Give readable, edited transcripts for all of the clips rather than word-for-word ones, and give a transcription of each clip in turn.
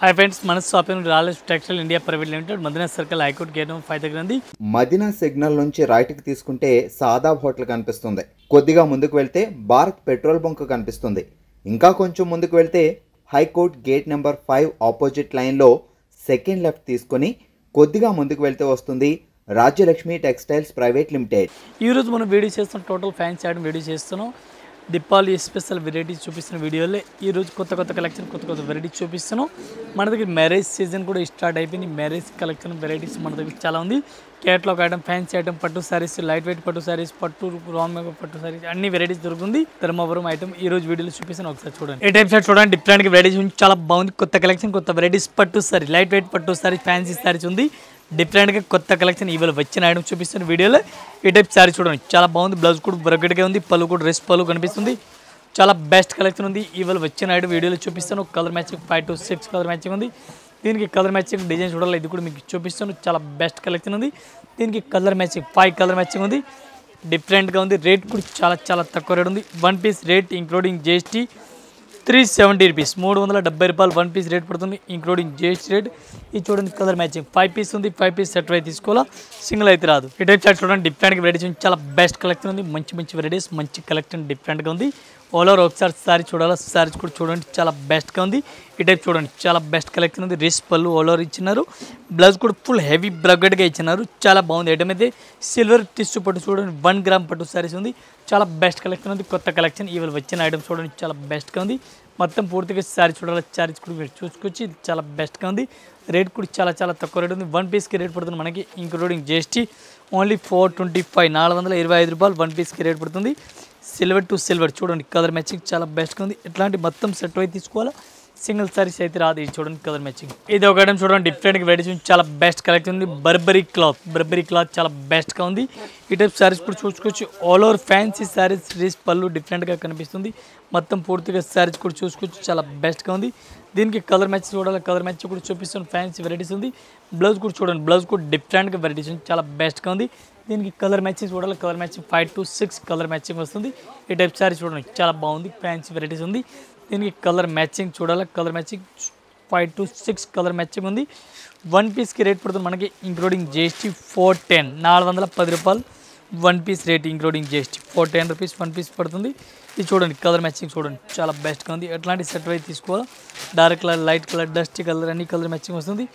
हाय friends मन shopping రాలేష్ textile India private limited Madina circle high court gate number 5 దగ్గర ఉంది. మదీనా సిగ్నల్ నుంచి రైట్ కి తీసుకుంటే సాదాబ్ హోటల్ కనిపిస్తుంది. కొద్దిగా ముందుకు వెళ్తే భారత్ పెట్రోల్ బంక్ కనిపిస్తుంది. ఇంకా కొంచెం ముందుకు వెళ్తే high court gate number 5 opposite line లో సెకండ్ లెఫ్ట్ తీసుకొని కొద్దిగా ముందుకు వెళ్తే వస్తుంది రాజ్యలక్ష్మి టెక్స్టైల్స్ ప్రైవేట్ లిమిటెడ్. ఈ రోజు మనం వీడియో చేస్తున్నాం, టోటల్ ఫ్యాన్సీ ఐటమ్ వీడియో చేస్తున్నాం. దీపావళి స్పెషల్ వెరైటీస్ చూపిస్తున్న వీడియోలో ఈరోజు కొత్త కలెక్షన్ కొత్త వెరైటీస్ చూపిస్తున్నాం. మన దగ్గర మ్యారేజ్ సీజన్ కూడా స్టార్ట్ అయిపోయింది. మ్యారేజ్ కలెక్షన్ వెరైటీస్ మన దగ్గర చాలా ఉంది. కేటలాగ్ ఐటమ్, ఫ్యాన్సీ ఐటమ్, పట్టు సారీస్, లైట్ వెయిట్ పట్టు సారీస్, పట్టు రామ్ మేకప్ పట్టు సారీస్ అన్ని వెరైటీస్ దొరుకుతుంది. ధర్మవరం ఐటమ్ ఈ రోజు వీడియోలో చూపిస్తాను, ఒకసారి చూడండి. ఏ టైప్ సార్ చూడండి, డిఫరెంట్ వెరైటీస్ చాలా బాగుంది. కొత్త కలెక్షన్ కొత్త వెరైటీస్ పట్టు సారీ, లైట్ వెయిట్ పట్టు సారీ, ఫ్యాన్సీ సారీస్ ఉంది. డిఫరెంట్గా కొత్త కలెక్షన్ ఇవాళ వచ్చిన ఐటమ్ చూపిస్తున్న వీడియోలో. ఈ టైప్ సారీ చూడండి, చాలా బాగుంది. బ్లౌజ్ కూడా బ్రకెట్గా ఉంది, పళ్ళు కూడా డ్రెస్ పళ్ళు కనిపిస్తుంది. చాలా బెస్ట్ కలెక్షన్ ఉంది. ఇవాళ వచ్చిన ఐటమ్ వీడియోలో చూపిస్తాను. Colour matching 5 to 6 colour matching ఉంది. దీనికి కలర్ మ్యాచింగ్ డిజైన్ చూడాలి, ఇది కూడా మీకు చూపిస్తాను. చాలా బెస్ట్ కలెక్షన్ ఉంది. దీనికి కలర్ మ్యాచింగ్ 5 కలర్ మ్యాచింగ్ ఉంది. డిఫరెంట్గా ఉంది. రేట్ కూడా చాలా తక్కువ రేట్ ఉంది. 1 piece rate including GST 370 rupees, 370 రూపాయలు 1 పీస్ రేట్ పడుతుంది ఇంక్లూడింగ్ జిఎస్టీ రేట్. ఇది చూడండి కలర్ మ్యాచింగ్ 5 పీస్ ఉంది. 5 పీస్ సెట్ అయితే తీసుకోవాలా, సింగిల్ అయితే రాదు. ఈ టైప్ చార్ట్ చూడండి, డిఫరెంట్గా వెరైటీస్ చాలా బెస్ట్ కలెక్షన్ ఉంది. మంచి వెరైటీస్, మంచి కలెక్షన్ డిఫరెంట్గా ఉంది. ఆల్ ఓవర్ ఒకసారి సారీ చూడాలా, సారీస్ కూడా చూడండి చాలా బెస్ట్గా ఉంది. ఈ టైప్ చూడండి చాలా బెస్ట్ కలెక్షన్ ఉంది. రిస్ట్ పళ్ళు ఆల్ ఓవర్ ఇచ్చినారు. బ్లౌజ్ కూడా ఫుల్ హెవీ బ్రగెట్గా ఇచ్చినారు. చాలా బాగుంది. ఐటమ్ అయితే సిల్వర్ టిష్యూ పట్టు చూడండి, 1 గ్రామ్ పట్టు సారీస్ ఉంది. చాలా బెస్ట్ కలెక్షన్ ఉంది. కొత్త కలెక్షన్ ఇవాళ వచ్చిన ఐటమ్ చూడండి, చాలా బెస్ట్గా ఉంది. మొత్తం పూర్తిగా సారీ చూడాలి, సారీస్ కూడా మీరు చూసుకొచ్చి చాలా బెస్ట్గా ఉంది. రేట్ కూడా చాలా తక్కువ రేట్ ఉంది. 1 పీస్కి రేట్ పడుతుంది మనకి ఇంక్లూడింగ్ జిఎస్టీ ఓన్లీ 425, 425 రూపాయలు 1 పీస్కి రేట్ పడుతుంది. సిల్వర్ టు సిల్వర్ చూడండి, కలర్ మ్యాచింగ్ చాలా బెస్ట్గా ఉంది. ఇట్లాంటి మొత్తం సెట్ అయితే తీసుకోవాలా, సింగిల్ సారీస్ అయితే రాదు. ఇది చూడండి కలర్ మ్యాచింగ్. ఇది ఒక ఐటమ్ చూడండి, డిఫరెంట్గా వెరైటీస్ చాలా బెస్ట్ కలెక్షన్ ఉంది. బర్బరీ క్లాత్ చాలా బెస్ట్గా ఉంది. ఈ టైప్ సారీస్ కూడా చూసుకోవచ్చు. ఆల్ ఓవర్ ఫ్యాన్సీ సారీస్, రీస్ పళ్ళు డిఫరెంట్గా కనిపిస్తుంది. మొత్తం పూర్తిగా సారీస్ కూడా చూసుకోవచ్చు, చాలా బెస్ట్గా ఉంది. దీనికి కలర్ మ్యాచ్ చూడాలి, కలర్ మ్యాచ్ కూడా చూపిస్తాను. ఫ్యాన్సీ వెరైటీస్ ఉంది. బ్లౌజ్ కూడా చూడండి, బ్లౌజ్ కూడా డిఫరెంట్గా వెరైటీస్ ఉంది, చాలా బెస్ట్గా ఉంది. దీనికి కలర్ మ్యాచింగ్ చూడాలి, colour matching 5 to 6 colour matching వస్తుంది. ఈ టైప్ సారీ చూడండి చాలా బాగుంది. ఫ్యాన్సీ వెరైటీస్ ఉంది. దీనికి కలర్ మ్యాచింగ్ చూడాలి, colour matching 5 to 6 colour matching ఉంది. 1 పీస్కి రేట్ పడుతుంది మనకి ఇంక్లూడింగ్ జిఎస్టీ 410, 410 రూపాయలు 1 piece rate including GST 410 rupees 1 piece పడుతుంది. ఇది చూడండి కలర్ మ్యాచింగ్ చూడండి చాలా బెస్ట్గా ఉంది. ఎట్లాంటి సెట్ అయితే తీసుకోవాలి, dark colour, light colour, dusty colour అన్ని కలర్ మ్యాచింగ్ వస్తుంది.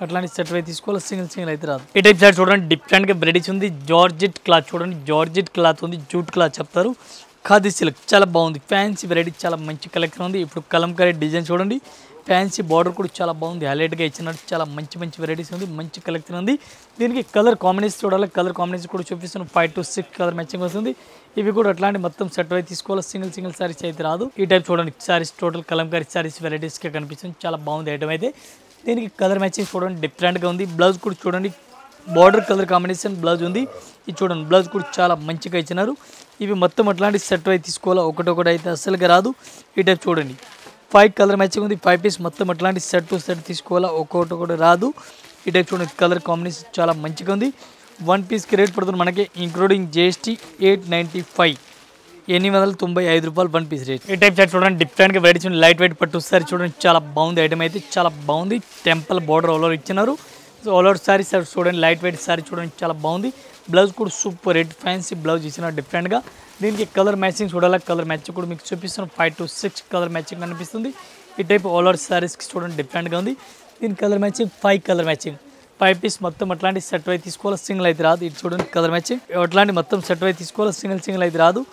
అట్లాంటి సెట్ అయితే తీసుకోవాలి, సింగిల్ అయితే రాదు. ఈ టైప్ సారీ చూడండి, డిఫరెంట్గా వెరైటీస్ ఉంది. జార్జెట్ క్లాత్ చూడండి, జార్జెట్ క్లాత్ ఉంది, జూట్ క్లాత్ చెప్తారు. ఖాదీ సిల్క్ చాలా బాగుంది. ఫ్యాన్సీ వెరైటీ చాలా మంచి కలెక్షన్ ఉంది. ఇప్పుడు కలంకారీ డిజైన్ చూడండి, ఫ్యాన్సీ బార్డర్ కూడా చాలా బాగుంది. హైలైట్గా ఇచ్చినట్టు చాలా మంచి వెరైటీస్ ఉంది, మంచి కలెక్షన్ ఉంది. దీనికి కలర్ కాంబినేషన్ చూడాలి, కలర్ కాంబినేషన్ కూడా చూపిస్తాను. 5 to 6 కలర్ మ్యాచింగ్ వస్తుంది. ఇవి కూడా అట్లాంటి మొత్తం సెట్ అయితే తీసుకోవాలి, సింగిల్ సారీస్ అయితే రాదు. ఈ టైప్ చూడండి సారీస్ టోటల్ కలంకారీ సారీస్ వెరైటీస్గా కనిపిస్తుంది, చాలా బాగుంది ఐటమ్ అయితే. దీనికి కలర్ మ్యాచింగ్ చూడండి డిఫరెంట్గా ఉంది. బ్లౌజ్ కూడా చూడండి, బార్డర్ కలర్ కాంబినేషన్ బ్లౌజ్ ఉంది. ఇది చూడండి బ్లౌజ్ కూడా చాలా మంచిగా ఇచ్చినారు. ఇవి మొత్తం అట్లాంటి సెట్ అయితే తీసుకోవాలా, ఒకటి అయితే అస్సలుగా రాదు. ఈ టైప్ చూడండి 5 కలర్ మ్యాచింగ్ ఉంది. 5 పీస్ మొత్తం అట్లాంటి సెట్ తీసుకోవాలా, ఒకటి రాదు. ఈ టైప్ చూడండి కలర్ కాంబినేషన్ చాలా మంచిగా ఉంది. 1 పీస్కి రేట్ పడుతుంది మనకి ఇంక్లూడింగ్ జిఎస్టీ 895, 895 రూపాయలు 1 పీస్ రేట్. ఈ టైప్ చార్ట్ చూడండి, డిఫరెంట్గా వెరైటీస్ ఉంది. లైట్ వెయిట్ పట్టు సారీ చూడండి చాలా బాగుంది. ఐటమ్ అయితే చాలా బాగుంది. టెంపుల్ బార్డర్ ఆల్ ఓవర్ ఇచ్చినారు. ఆల్ ఓవర్ సారీ చూడండి, లైట్ వెయిట్ సారీ చూడండి చాలా బాగుంది. బ్లౌజ్ కూడా సూపర్ రెడ్ ఫ్యాన్సీ బ్లౌజ్ ఇచ్చినారు డిఫరెంట్గా. దీనికి కలర్ మ్యాచింగ్ చూడాలి, కలర్ మ్యాచింగ్ కూడా మీకు చూపిస్తాను. 5 to 6 కలర్ మ్యాచింగ్ కనిపిస్తుంది. ఈ టైప్ ఆల్ ఓవర్ సారీస్కి చూడండి డిఫరెంట్గా ఉంది. దీని colour matching 5 colour matching, 5 piece మొత్తం అట్లాంటి సెట్ అయితే తీసుకోవాలి, సింగిల్ అయితే రాదు. ఇది చూడండి కలర్ మ్యాచింగ్, అట్లాంటి మొత్తం సెట్ అయితే తీసుకోవాలి, సింగిల్ అయితే రాదు.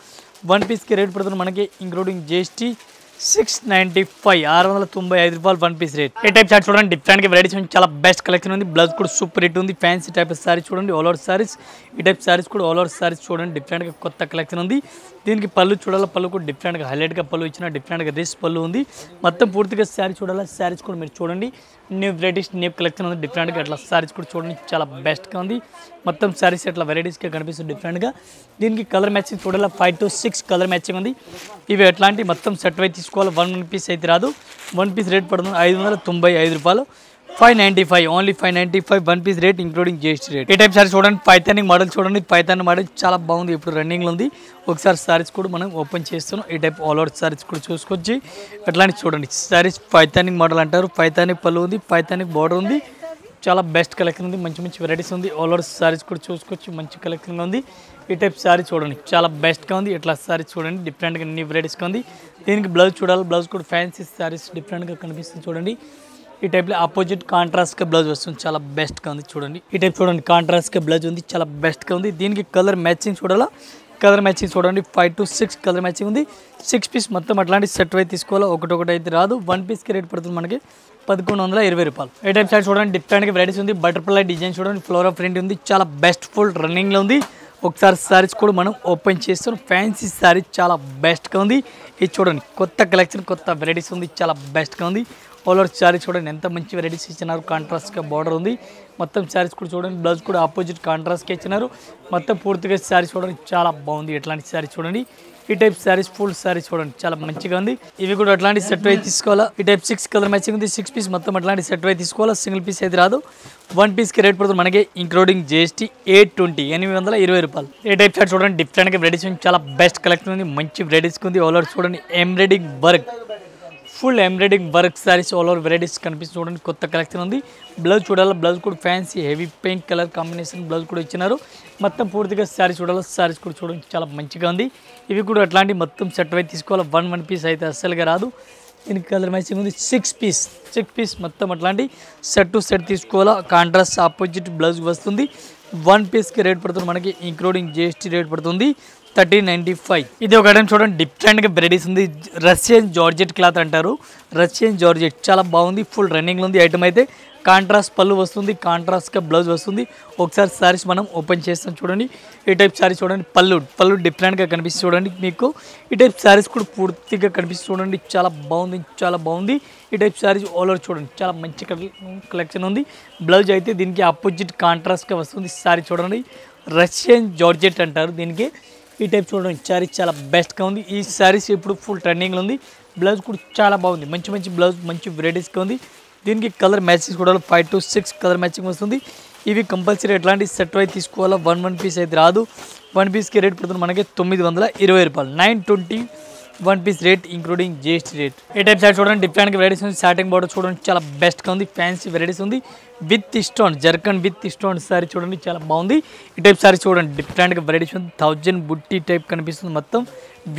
1 పీస్కి రేట్ పడుతుంది మనకి ఇంక్లూడింగ్ జిఎస్టీ 695, 695 రూపాయలు 1 పీస్ రేట్. ఈ టైప్ చార్ట్ చూడండి, డిఫరెంట్గా వెరైటీస్ చాలా బెస్ట్ కలెక్షన్ ఉంది. బ్లౌజ్ కూడా సూపర్ రేట్ ఉంది. ఫ్యాన్సీ టైప్ సారీ చూడండి, ఆల్ ఓవర్ సారీస్. ఈ టైప్ సారీస్ కూడా ఆల్ ఓవర్ సారీస్ చూడండి, డిఫరెంట్గా కొత్త కలెక్షన్ ఉంది. దీనికి పళ్ళు చూడాలి, పళ్ళు కూడా డిఫరెంట్గా హైలైట్గా పళ్ళు ఇచ్చిన డిఫరెంట్గా రేస్ పళ్ళు ఉంది. మొత్తం పూర్తిగా శారీ చూడాలి, శారీస్ కూడా మీరు చూడండి న్యూ వెరైటీస్, న్యూ కలెక్షన్ ఉంది. డిఫరెంట్గా అట్లా శారీస్ కూడా చూడండి చాలా బెస్ట్గా ఉంది. మొత్తం శారీస్ అట్లా వెరైటీస్గా కనిపిస్తుంది డిఫరెంట్గా. దీనికి కలర్ మ్యాచింగ్ చూడాలి, 5 to 6 కలర్ మ్యాచింగ్ ఉంది. ఇవి ఎట్లాంటి మొత్తం సెట్ అయితే తీసుకోవాలి, 1 పీస్ అయితే రాదు. 1 పీస్ రేట్ పడుతుంది 595 రూపాయలు. 595 only 595 one piece rate including GST rate. ఈ టైప్ సారీస్ చూడండి, పైతానిక్ మోడల్ చూడండి. పైతాన్ మోడల్ చాలా బాగుంది, ఇప్పుడు రన్నింగ్లో ఉంది. ఒకసారి సారీస్ కూడా మనం ఓపెన్ చేస్తున్నాం. ఈ టైప్ ఆల్ ఓవర్ సారీస్ కూడా చూసుకొచ్చి అట్లాంటి చూడండి. సారీస్ పైతానిక్ మోడల్ అంటారు. పైతానిక్ పళ్ళు ఉంది, పైతానిక్ బార్డర్ ఉంది. చాలా బెస్ట్ కలెక్షన్ ఉంది, మంచి మంచి వెరైటీస్ ఉంది. ఆల్ ఓవర్ సారీస్ కూడా చూసుకొచ్చి మంచి కలెక్షన్ ఉంది. ఈ టైప్ సారీ చూడండి, చాలా బెస్ట్గా ఉంది. ఇట్లా సారీస్ చూడండి, డిఫరెంట్గా అన్ని వెరైటీస్గా ఉంది. దీనికి బ్లౌజ్ చూడాలి, బ్లౌజ్ కూడా ఫ్యాన్సీ సారీస్ డిఫరెంట్గా కనిపిస్తుంది చూడండి. ఈ టైప్లో ఆపోజిట్ కాంట్రాస్ట్గా బ్లౌజ్ వస్తుంది, చాలా బెస్ట్గా ఉంది చూడండి. ఈ టైప్ చూడండి, కాంట్రాస్ట్గా బ్లౌజ్ ఉంది, చాలా బెస్ట్గా ఉంది. దీనికి కలర్ మ్యాచింగ్ చూడాలా, కలర్ మ్యాచింగ్ చూడండి. 5 to 6 కలర్ మ్యాచింగ్ ఉంది. 6 పీస్ మొత్తం అట్లాంటి సెట్ అయితే తీసుకోవాలా, ఒకటి అయితే రాదు. 1 పీస్కి రేట్ పడుతుంది మనకి 1120 రూపాయలు. ఏ టైప్ సారీ చూడండి, డిఫరెంట్గా వెరైటీస్ ఉంది. బటర్ఫ్లై డిజైన్ చూడండి, ఫ్లోరా ప్రింట్ ఉంది, చాలా బెస్ట్ ఫుల్ రన్నింగ్లో ఉంది. ఒకసారి సారీస్ కూడా మనం ఓపెన్ చేస్తున్నాం. ఫ్యాన్సీ సారీ చాలా బెస్ట్గా ఉంది. ఇది చూడండి, కొత్త కలెక్షన్, కొత్త వెరైటీస్ ఉంది, చాలా బెస్ట్గా ఉంది. ఆల్ ఓవర్ సారీ చూడండి, ఎంత మంచి వెరైటీస్ ఇచ్చినారు. కాంట్రాస్ట్గా బార్డర్ ఉంది. మొత్తం సారీస్ కూడా చూడండి, బ్లౌజ్ కూడా ఆపోజిట్ కాంట్రాస్ట్గా ఇచ్చినారు. మొత్తం పూర్తిగా సారీ చూడండి, చాలా బాగుంది. ఎట్లాంటి సారీ చూడండి, ఈ టైప్ సారీస్ ఫుల్ సారీ చూడండి, చాలా మంచిగా ఉంది. ఇవి కూడా అట్లాంటి సెట్ అయితే తీసుకోవాలా. ఈ టైప్ 6 కలర్ మ్యాచింగ్ ఉంది. 6 పీస్ మొత్తం అట్లాంటి సెట్ అయితే తీసుకోవాలా, సింగిల్ పీస్ అయితే రాదు. 1 పీస్కి రేట్ పడుతుంది మనకి ఇంక్లూడింగ్ జిఎస్టీ 820 రూపాయలు. ఈ టైప్ సారీ చూడండి, డిఫరెంట్గా వెరైటీస్ ఉంది, చాలా బెస్ట్ కలెక్షన్ ఉంది, మంచి వెరైటీస్ ఉంది. ఆల్ ఓవర్ చూడండి, embroidering work, full embroidering work saris all over varieties కనిపిస్తుంది చూడండి. కొత్త కలెక్షన్ ఉంది. బ్లౌజ్ చూడాలి, బ్లౌజ్ కూడా fancy heavy pink colour combination blouse కూడా ఇచ్చినారు. మొత్తం పూర్తిగా సారీ చూడాలి, సారీస్ కూడా చూడండి, చాలా మంచిగా ఉంది. ఇవి కూడా అట్లాంటి మొత్తం సెట్ అయితే తీసుకోవాలి. 1 పీస్ అయితే అస్సలుగా రాదు. దీనికి కలర్ మ్యాచింగ్ ఉంది. 6 పీస్ మొత్తం అట్లాంటి సెట్ టు సెట్ తీసుకోవాలా. కాంట్రాస్ట్ ఆపోజిట్ బ్లౌజ్ వస్తుంది. 1 పీస్కి రేట్ పడుతుంది మనకి ఇంక్లూడింగ్ జిఎస్టీ రేట్ పడుతుంది 1395. ఇది ఒక ఐటమ్ చూడండి, డిఫరెంట్గా వెరైటీస్ ఉంది. రష్యన్ జార్జెట్ క్లాత్ అంటారు. రష్యన్ జార్జెట్ చాలా బాగుంది, ఫుల్ రన్నింగ్లో ఉంది. ఐటమ్ అయితే కాంట్రాస్ట్ పళ్ళు వస్తుంది, కాంట్రాస్ట్గా బ్లౌజ్ వస్తుంది. ఒకసారి సారీస్ మనం ఓపెన్ చేస్తాం చూడండి. ఈ టైప్ సారీస్ చూడండి, పళ్ళు డిఫరెంట్గా కనిపిస్తుంది చూడండి. మీకు ఈ టైప్ సారీస్ కూడా పూర్తిగా కనిపిస్తుంది చూడండి, చాలా బాగుంది, చాలా బాగుంది. ఈ టైప్ సారీస్ ఆల్ ఓవర్ చూడండి, చాలా మంచి కలెక్షన్ ఉంది. బ్లౌజ్ అయితే దీనికి ఆపోజిట్ కాంట్రాస్ట్గా వస్తుంది. సారీ చూడండి, రష్యన్ జార్జెట్ అంటారు దీనికి. ఈ టైప్ చూడండి, సారీస్ చాలా బెస్ట్గా ఉంది. ఈ సారీస్ ఇప్పుడు ఫుల్ ట్రెండింగ్లో ఉంది. బ్లౌజ్ కూడా చాలా బాగుంది, మంచి మంచి బ్లౌజ్, మంచి వెరైటీస్గా ఉంది. దీనికి కలర్ మ్యాచింగ్ కూడా 5 to 6 కలర్ మ్యాచింగ్ వస్తుంది. ఇవి కంపల్సరీ ఎట్లాంటి సెట్ అయితే తీసుకోవాలా. 1 పీస్ అయితే రాదు. 1 పీస్కి రేట్ పడుతుంది మనకి 920 రూపాయలు. 920 1 piece rate including GST rate. ఏ టైప్ సారీ చూడండి, డిఫరెంట్గా వెరైటీస్ ఉంది. స్టార్టింగ్ బార్డర్ చూడండి, చాలా బెస్ట్గా ఉంది. ఫ్యాన్సీ వెరైటీస్ ఉంది. With stone, zircon with stone sorry చూడండి, చాలా బాగుంది. ఈ టైప్ సారీ చూడండి, డిఫరెంట్గా వెరైటీస్ ఉంది. 1000 బుట్టి టైప్ కనిపిస్తుంది. మొత్తం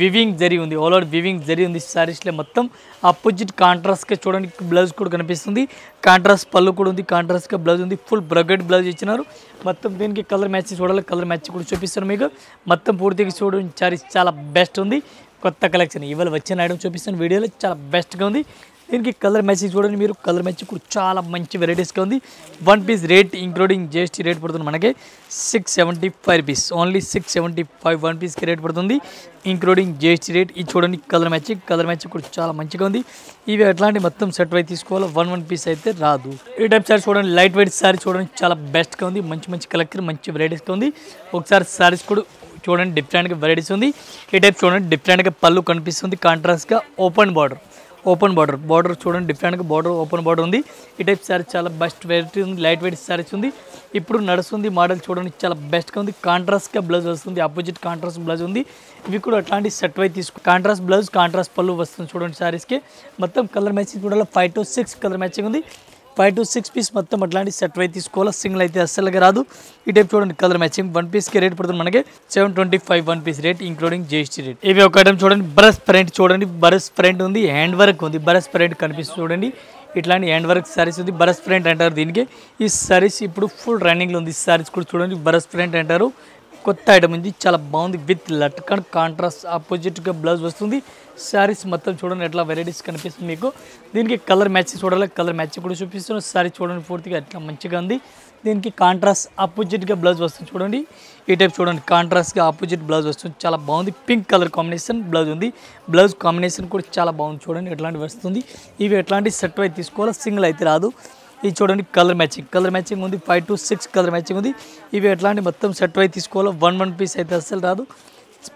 వివింగ్ జరీ ఉంది, ఆల్ ఓవర్ వివింగ్ జరీ ఉంది సారీస్లో. మొత్తం ఆపోజిట్ కాంట్రాస్ట్గా చూడండి, బ్లౌజ్ కూడా కనిపిస్తుంది. కాంట్రాస్ట్ పళ్ళు కూడా ఉంది, కాంట్రాస్ట్గా బ్లౌజ్ ఉంది. ఫుల్ బ్రగెడ్ బ్లౌజ్ ఇచ్చినారు. మొత్తం దీనికి కలర్ మ్యాచింగ్ చూడాలి, కలర్ మ్యాచింగ్ కూడా చూపిస్తాను మీకు. మొత్తం పూర్తిగా చూడండి, సారీస్ చాలా బెస్ట్ ఉంది. కొత్త కలెక్షన్ ఇవాళ వచ్చిన ఐటమ్ చూపిస్తాను వీడియోలో, చాలా బెస్ట్గా ఉంది. దీనికి కలర్ మ్యాచింగ్ చూడండి మీరు, కలర్ మ్యాచింగ్ కూడా చాలా మంచి వెరైటీస్గా ఉంది. 1 piece rate including GST rate పడుతుంది మనకి 675 రూపీస్. ఓన్లీ 675 1 పీస్కి రేట్ పడుతుంది ఇంక్లూడింగ్ జిఎస్టీ రేట్. ఇది చూడండి, కలర్ మ్యాచింగ్ కూడా చాలా మంచిగా ఉంది. ఇవి అట్లాంటి మొత్తం సెట్ అయితే తీసుకోవాలి. 1 పీస్ అయితే రాదు. ఈ టైప్ సారీ చూడండి, లైట్ వెయిట్ సారీ చూడండి, చాలా బెస్ట్గా ఉంది. మంచి మంచి కలెక్షన్, మంచి వెరైటీస్గా ఉంది. ఒకసారి సారీస్ కూడా చూడండి, డిఫరెంట్గా వెరైటీస్ ఉంది. ఈ టైప్ చూడండి, డిఫరెంట్గా పళ్ళు కనిపిస్తుంది. కాంట్రాస్ట్గా ఓపెన్ బార్డర్ చూడండి, డిఫరెంట్గా బార్డర్ ఓపెన్ బార్డర్ ఉంది. ఈ టైప్ సారీ చాలా బెస్ట్ వెరైటీ ఉంది. లైట్ వెయిట్ సారీస్ ఉంది, ఇప్పుడు నడుస్తుంది మోడల్ చూడండి, చాలా బెస్ట్గా ఉంది. కాంట్రాస్ట్గా బ్లౌజ్ వస్తుంది, ఆపోజిట్ కాంట్రాస్ట్ బ్లౌజ్ ఉంది. ఇవి కూడా అట్లాంటి సెట్ అయితే తీసుకో. కాంట్రాస్ట్ బ్లౌజ్, కాంట్రాస్ట్ పళ్ళు వస్తుంది చూడండి సారీస్కి. మొత్తం కలర్ మ్యాచింగ్ కూడా 5 to 6 కలర్ మ్యాచింగ్ ఉంది. 5 to 6 పీస్ మొత్తం అట్లాంటి సెట్ అయితే తీసుకోవాలా. సింగిల్ అయితే అస్సలుగా రాదు. ఈ టైప్ చూడండి, కలర్ మ్యాచింగ్. 1 పీస్కి రేట్ పడుతుంది మనకి 725 1 piece rate including GST rate. ఇవి ఒక ఐటమ్ చూడండి, బరస్ ప్రింట్ చూడండి, బరస్ ప్రింట్ ఉంది, హ్యాండ్ వర్క్ ఉంది. బరస్ ప్రింట్ కనిపిస్తుంది చూడండి, ఇట్లాంటి హ్యాండ్ వర్క్ సారీస్ ఉంది. బరస్ ప్రింట్ అంటారు దీనికి. ఈ సారీస్ ఇప్పుడు ఫుల్ రన్నింగ్లో ఉంది. ఈ సారీస్ కూడా చూడండి, బరస్ ప్రింట్ అంటారు. కొత్త ఐటమ్ ఉంది, చాలా బాగుంది. విత్ లట్కన్ కాంట్రాస్ట్ ఆపోజిట్గా బ్లౌజ్ వస్తుంది. శారీస్ మొత్తం చూడండి, ఎట్లా వెరైటీస్ కనిపిస్తుంది మీకు. దీనికి కలర్ మ్యాచింగ్ చూడాలి, కలర్ మ్యాచింగ్ కూడా చూపిస్తున్నాను. శారీ చూడండి, పూర్తిగా ఎట్లా మంచిగా ఉంది. దీనికి కాంట్రాస్ట్ ఆపోజిట్గా బ్లౌజ్ వస్తుంది చూడండి. ఈ టైప్ చూడండి, కాంట్రాస్ట్గా ఆపోజిట్ బ్లౌజ్ వస్తుంది, చాలా బాగుంది. పింక్ కలర్ కాంబినేషన్ బ్లౌజ్ ఉంది. బ్లౌజ్ కాంబినేషన్ కూడా చాలా బాగుంది చూడండి, ఎట్లాంటి వస్తుంది. ఇవి ఎట్లాంటి సెట్ అయితే తీసుకోవాలి, సింగిల్ అయితే రాదు. ఇది చూడండి, కలర్ మ్యాచింగ్ ఉంది. 5 to 6 కలర్ మ్యాచింగ్ ఉంది. ఇవి ఎట్లాంటి మొత్తం సెట్ అయితే తీసుకోవాలి. 1 పీస్ అయితే అస్సలు రాదు.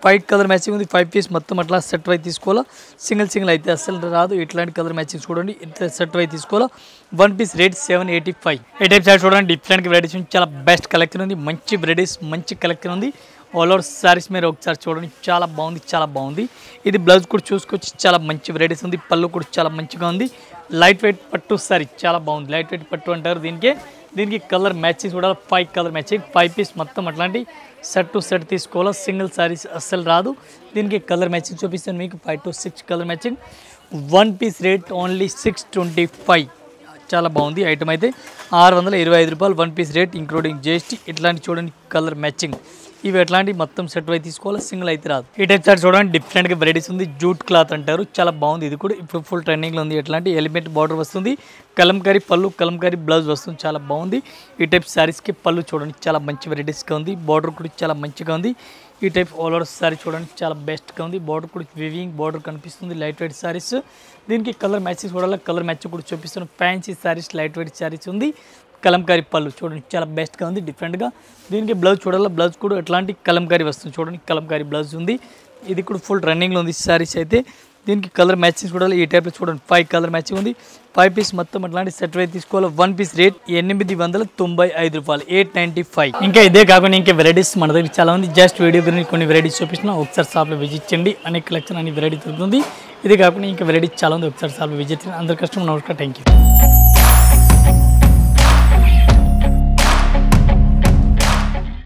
వైట్ కలర్ మ్యాచింగ్ ఉంది 5 పీస్ మొత్తం అట్లా సెట్ వై తీసుకోవాలా సింగిల్ అయితే అసలు రాదు ఇట్లాంటి కలర్ మ్యాచింగ్ చూడండి ఇంత సెట్ వై తీసుకోవాలా 1 పీస్ రేట్ 785 ఈ టైప్ చార్ట్ చూడండి డిఫరెంట్ వెరైటీస్ చాలా బెస్ట్ కలెక్షన్ ఉంది మంచి వెరైటీస్ మంచి కలెక్షన్ ఉంది ఆల్ ఓవర్ సారీస్ మీరు ఒకసారి చూడండి చాలా బాగుంది ఇది బ్లౌజ్ కూడా చూసుకోవచ్చు చాలా మంచి వెరైటీస్ ఉంది పళ్ళు కూడా చాలా మంచిగా ఉంది లైట్ వెయిట్ పట్టు సారీ చాలా బాగుంది లైట్ వెయిట్ పట్టు అంటారు దీనికి కలర్ మ్యాచింగ్ కూడా 5 కలర్ మ్యాచింగ్ 5 పీస్ మొత్తం అట్లాంటి సెట్ టు సెట్ తీసుకోవాలా సింగిల్ సారీస్ అస్సలు రాదు దీనికి కలర్ మ్యాచింగ్ చూపిస్తాను మీకు 5 to 6 colour matching 1 piece rate only 625 చాలా బాగుంది ఐటమ్ అయితే 625 రూపాయలు 1 పీస్ రేట్ ఇంక్లూడింగ్ జిఎస్టీ ఇట్లాంటి చూడండి కలర్ మ్యాచింగ్ ఇవి ఎట్లాంటి మొత్తం సెట్ వై తీసుకోవాలి సింగిల్ అయితే రాదు ఈ టైప్ చార్ట్ చూడండి డిఫరెంట్గా వెరైటీస్ ఉంది జూట్ క్లాత్ అంటారు చాలా బాగుంది ఇది కూడా ఇప్పుడు ఫుల్ ట్రెండింగ్లో ఉంది ఎట్లాంటి ఎలిమెంట్ బార్డర్ వస్తుంది కలంకారీ పళ్ళు కలంకారీ బ్లౌజ్ వస్తుంది చాలా బాగుంది ఈ టైప్ శారీస్కి పళ్ళు చూడండి చాలా మంచి వెరైటీస్గా ఉంది బార్డర్ కూడా చాలా మంచిగా ఉంది ఈ టైప్ ఆల్ ఓవర్ సారీ చూడండి చాలా బెస్ట్గా ఉంది బార్డర్ కూడా వివింగ్ బార్డర్ కనిపిస్తుంది లైట్ వెయిట్ సారీస్ దీనికి కలర్ మ్యాచింగ్ చూడాలి కలర్ మ్యాచింగ్ కూడా చూపిస్తున్నాను fancy saris light weight saris ఉంది కలంకారీ పళ్ళు చూడండి చాలా బెస్ట్గా ఉంది డిఫరెంట్గా దీనికి బ్లౌజ్ చూడాలి బ్లౌజ్ కూడా ఎట్లాంటి కలంకారీ వస్తుంది చూడండి కలంకారీ బ్లౌజ్ ఉంది ఇది కూడా ఫుల్ రన్నింగ్లో ఉంది సారీస్ అయితే దీనికి కలర్ మ్యాచింగ్ చూడాలి ఈ టైప్లో చూడండి 5 కలర్ మ్యాచింగ్ ఉంది 5 పీస్ మొత్తం అట్లాంటి సెట్ వై తీసుకోవాలి 1 పీస్ రేట్ 895 రూపాయలు 895 ఇంకా ఇదే కాకుండా ఇంకా వెరైటీస్ మన దగ్గర చాలా ఉంది జస్ట్ వీడియో గురించి కొన్ని వెరైటీస్ చూపిస్తున్నా ఒకసారి షాప్లో విజిట్ చేయండి అనేక కలెక్షన్ అన్ని వెరైటీ దొరుకుతుంది ఇది కాకుండా ఇంకా వెరైటీస్ చాలా ఉంది ఒకసారి షాప్లో విజిట్ చేయండి అందరి కస్టమర్ నమస్కారం థ్యాంక్ యూ